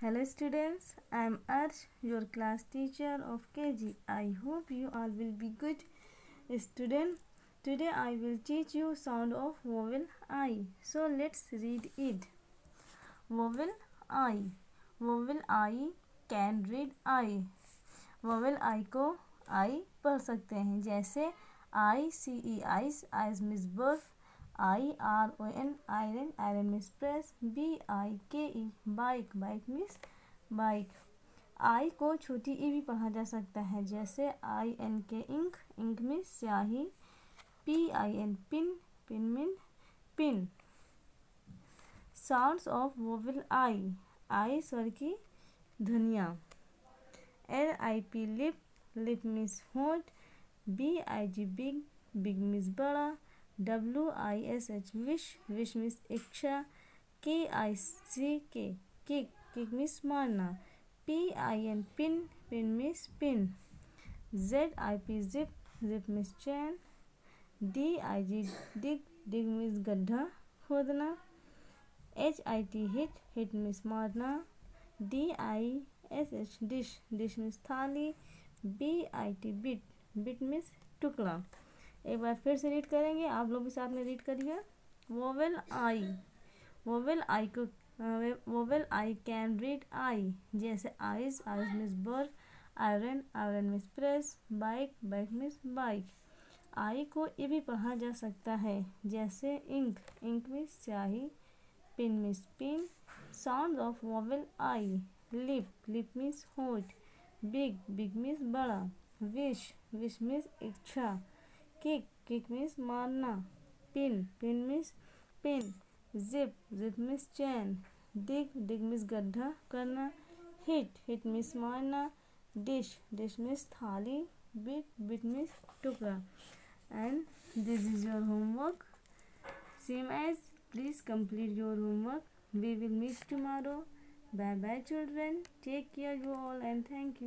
Hello students, I am Arsh, your class teacher of KG. I hope you all will be good student. Today I will teach you sound of vowel I. So let's read it. Vowel I. Vowel I can read I. vowel I को I पढ़ सकते हैं, जैसे ICE eyes, eyes means birth, IRON iron, iron means press, BIKE bike, bike means bike. I को छोटी ई भी पढ़ा जा सकता है, जैसे INK इंक, इंक means स्याही, PIN pin, pin mean pin. Sounds of vowel I स्वर की ध्वनियाँ. LIP लिप, लिप मीन्स होंठ, BIG बिग, बिग मीन्स बड़ा, WISH विश, विश मीन्स इच्छा, KIC किक, किक मीन्स मारना, PIN pin, pin means pin, ZIP zip, zip means chain, DIG dig, dig means गड्ढा खोदना, HIT hit, hit means मारना, DISH dish, dish means थाली, BIT bit, bit means टुकड़ा. एक बार फिर से रीड करेंगे, आप लोग भी साथ में रीड करिए. Vowel I. वोवेल आई को vowel I can read I, जैसे आइज, आइज मीन्स बर्फ, iron, iron means press, bike, bike means bike. I को ये भी पढ़ा जा सकता है, जैसे इंक, इंक मीन्स स्याही, pin means pin. Sound of vowel I. Lip, lip means होंठ, बिग, बिग मीन्स बड़ा, विश, विश मीन्स इच्छा, किक, किक मीन्स मारना, pin, pin means pin, zip, zip means chain, dig, dig means गड्ढा करना, hit, hit means मारना, dish, dish means थाली, bit, bit means टुकड़ा. And this is your homework. Same as, please complete your homework. We will meet tomorrow. Bye bye children. Take care you all and thank you.